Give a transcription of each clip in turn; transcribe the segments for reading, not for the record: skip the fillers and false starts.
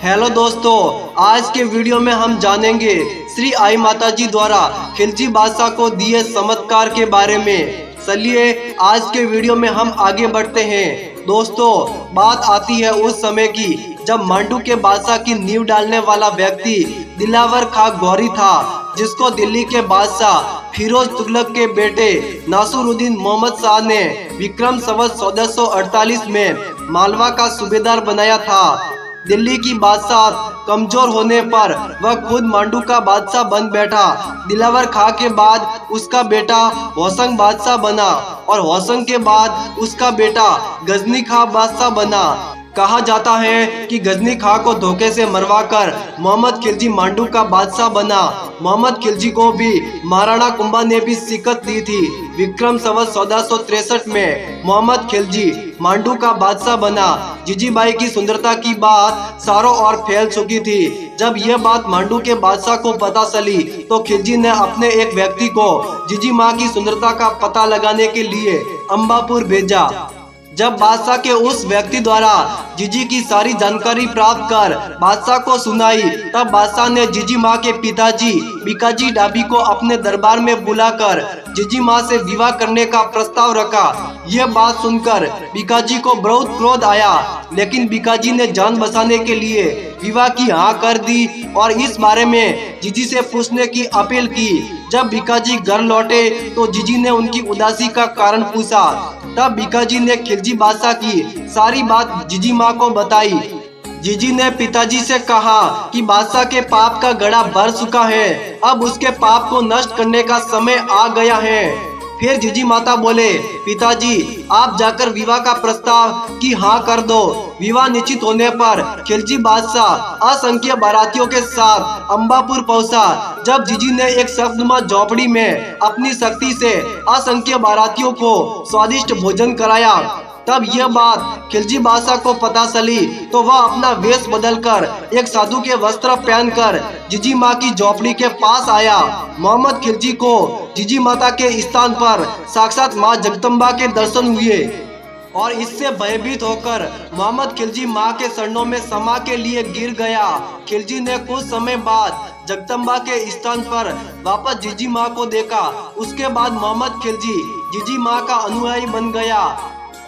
Hello दोस्तों, आज के वीडियो में हम जानेंगे श्री आई माता जी द्वारा खिलजी बादशाह को दिए चमत्कार के बारे में। चलिए आज के वीडियो में हम आगे बढ़ते हैं। दोस्तों, बात आती है उस समय की जब मांडू के बादशाह की नींव डालने वाला व्यक्ति दिलावर खां गौरी था, जिसको दिल्ली के बादशाह फिरोज तुगलक के बेटे नासुरुद्दीन मोहम्मद शाह ने विक्रम संवत 1448 में मालवा का सूबेदार बनाया था। दिल्ली की बादशाह कमजोर होने पर वह खुद मांडू का बादशाह बन बैठा। दिलावर खां के बाद उसका बेटा होशंग बादशाह बना और होशंग के बाद उसका बेटा गजनी खां बादशाह बना। कहा जाता है कि गजनी खां को धोखे से मरवाकर मोहम्मद खिलजी मांडू का बादशाह बना। मोहम्मद खिलजी को भी महाराणा कुंभा ने भी शिकस्त दी थी। विक्रम संवत 1463 में मोहम्मद खिलजी मांडू का बादशाह बना। जीजीबाई की सुंदरता की बात चारों ओर फैल चुकी थी। जब यह बात मांडू के बादशाह को पता चली तो खिलजी ने अपने एक व्यक्ति को जीजी माँ की सुंदरता का पता लगाने के लिए अंबापुर भेजा। जब बादशाह के उस व्यक्ति द्वारा जीजी की सारी जानकारी प्राप्त कर बादशाह को सुनाई, तब बादशाह ने जीजी माँ के पिताजी बीकाजी डाबी को अपने दरबार में बुलाकर जीजी माँ से विवाह करने का प्रस्ताव रखा। यह बात सुनकर बीकाजी को बहुत क्रोध आया, लेकिन बीकाजी ने जान बचाने के लिए विवाह की हाँ कर दी और इस बारे में जीजी से पूछने की अपील की। जब बीकाजी घर लौटे तो जीजी ने उनकी उदासी का कारण पूछा। तब बीकाजी ने खिलजी बादशाह की सारी बात जीजी माँ को बताई। जीजी ने पिताजी से कहा कि बादशाह के पाप का घड़ा भर चुका है, अब उसके पाप को नष्ट करने का समय आ गया है। फिर जीजी माता बोले, पिताजी आप जाकर विवाह का प्रस्ताव की हाँ कर दो। विवाह निश्चित होने पर खिलजी बादशाह असंख्य बारातियों के साथ अंबापुर पहुंचा। जब जीजी ने एक शब्दनुमा झोपड़ी में अपनी शक्ति से असंख्य बारातियों को स्वादिष्ट भोजन कराया, तब यह बात खिलजी बादशाह को पता चली तो वह अपना वेश बदलकर एक साधु के वस्त्र पहनकर जीजी माँ की झोपड़ी के पास आया। मोहम्मद खिलजी को जीजी माता के स्थान पर साक्षात माँ जगदम्बा के दर्शन हुए और इससे भयभीत होकर मोहम्मद खिलजी माँ के चरणों में क्षमा के लिए गिर गया। खिलजी ने कुछ समय बाद जगदम्बा के स्थान पर वापस जीजी माँ को देखा। उसके बाद मोहम्मद खिलजी जीजी माँ का अनुयायी बन गया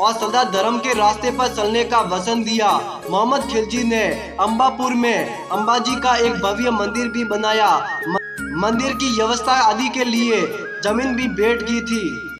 और सदा धर्म के रास्ते पर चलने का वचन दिया। मोहम्मद खिलजी ने अंबापुर में अंबाजी का एक भव्य मंदिर भी बनाया। मंदिर की व्यवस्था आदि के लिए जमीन भी भेंट की थी।